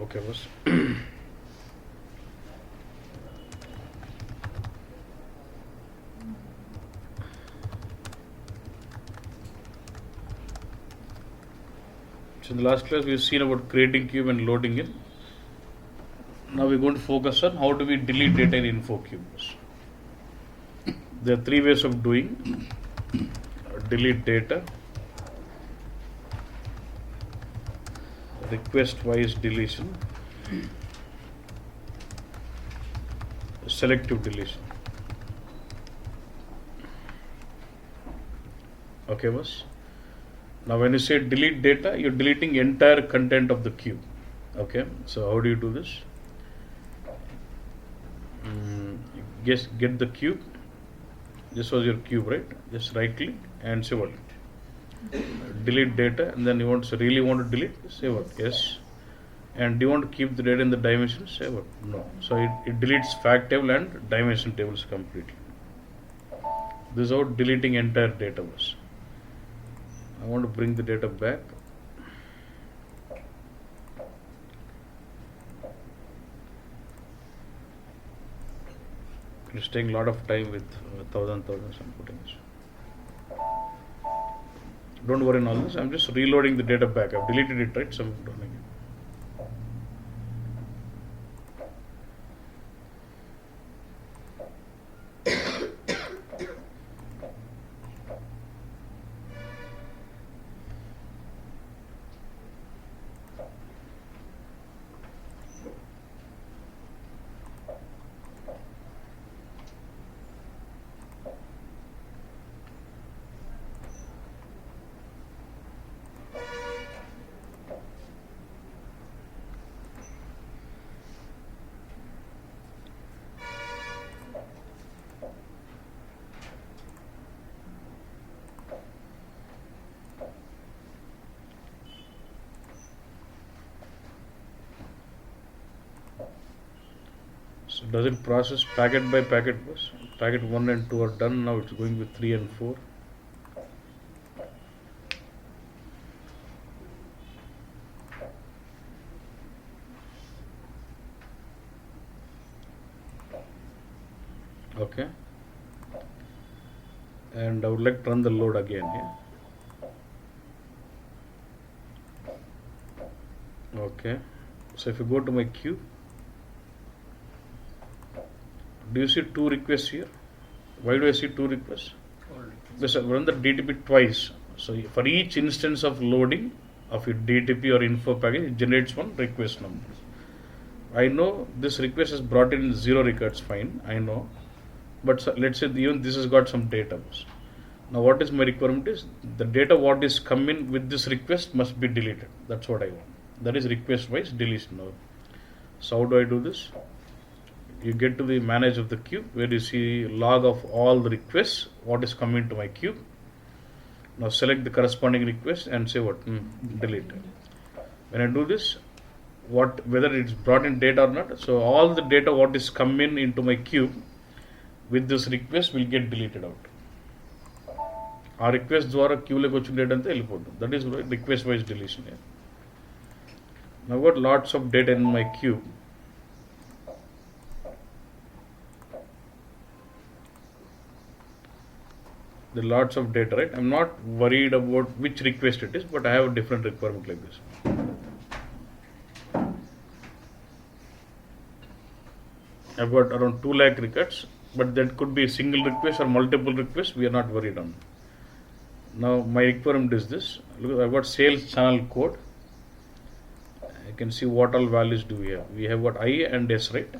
Okay, boss. So in the last class we've seen about creating cube and loading it. Now we're going to focus on how do we delete data in info cubes. There are three ways of doing delete data, request wise deletion, selective deletion. Okay, boss. Now when you say delete data, you're deleting entire content of the cube. Okay, so how do you do this? Just get the cube. This was your cube, right? Just right click and say what? Delete data, and then you really want to delete? Say what? Yes. And do you want to keep the data in the dimension? Say what? No. So it deletes fact table and dimension tables completely. This is how deleting entire data was. I want to bring the data back. It's taking a lot of time with thousands I'm putting this. Don't worry on all this. I'm just reloading the data back. I've deleted it, right? So I'm doing it. So does it process packet by packet? Packet 1 and 2 are done. Now it's going with 3 and 4. Okay. And I would like to run the load again here. Okay. So if you go to my queue, do you see 2 requests here? Why do I see 2 requests? Because I run the DTP twice. So for each instance of loading of your DTP or info package, it generates one request number. I know this request is brought in 0 records, fine, I know. But so let's say even this has got some data. Now what is my requirement is the data what is coming with this request must be deleted. That's what I want. That is request wise deletion now. So how do I do this? You get to the manage of the queue where you see log of all the requests what is coming to my queue. Now select the corresponding request and say what? Delete. When I do this, whether it's brought in data or not, so all the data what is coming into my queue with this request will get deleted out. Our request ద్వారా queue లోకి వచ్చిన data అంతా వెళ్ళిపోతుంది. That is request wise deletion. Now I've got lots of data in my queue. There are lots of data, right? I'm not worried about which request it is, but I have a different requirement like this. I've got around 2 lakh records, but that could be a single request or multiple requests. We are not worried on. Now my requirement is this. Look, I've got sales channel code. I can see what all values do we have. We have got I and S, right?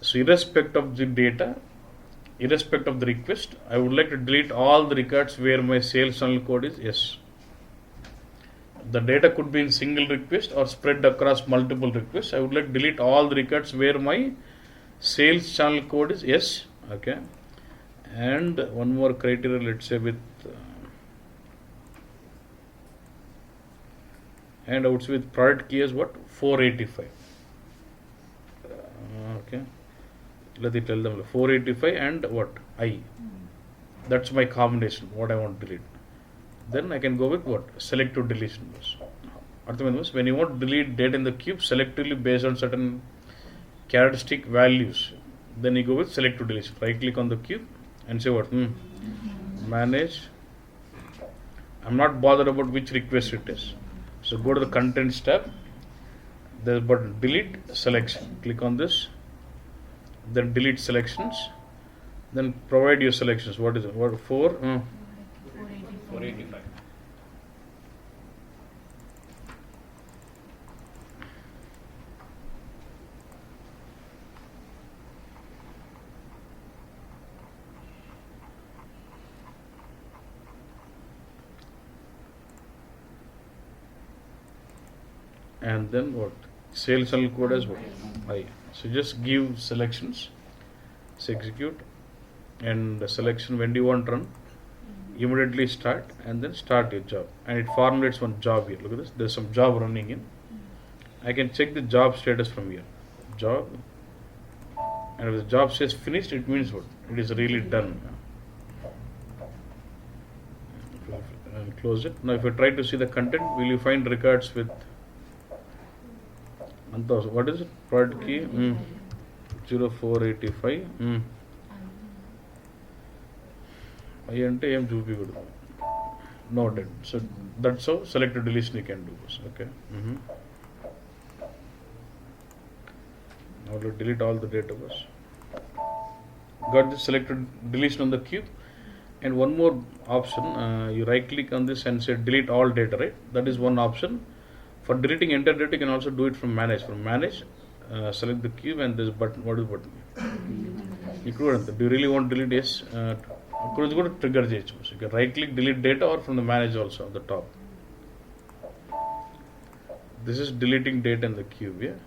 So irrespective of the data, irrespective of the request, I would like to delete all the records where my sales channel code is S. The data could be in single request or spread across multiple requests. I would like to delete all the records where my sales channel code is S. Okay. And one more criteria, let's say with and I would say with product key is what? 485. Okay. Let me tell them 485 and what? I. That's my combination, what I want to delete. Then I can go with what? Selective deletion. When you want to delete data in the cube selectively based on certain characteristic values, then you go with selective deletion. Right click on the cube and say what? Manage. I'm not bothered about which request it is. So go to the contents tab. There's a button delete selection. Click on this. Then delete selections. Then provide your selections. What is it? What 485. and then what? Sales channel code as what? I. So just give selections. So execute and the selection when do you want to run? Immediately start and then start your job, and it formulates one job here. Look at this. There's some job running in. I can check the job status from here. Job, and if the job says finished, it means what? It is really done. And close it. Now, if you try to see the content, will you find records with? What is it? Product key 0485. I ante em చూపికూడదు. Noted. So that's how selective deletion you can do this. Okay. Now we'll delete all the data bus. Got this selected deletion on the cube, and one more option. You right click on this and say delete all data. Right. That is one option. For deleting entire data, you can also do it from manage. From manage, select the cube and this button. What is button? Do you really want to delete? Yes. Go to trigger చేయొచ్చు. So you can right click delete data or from the manage also on the top. This is deleting data in the cube. Yeah.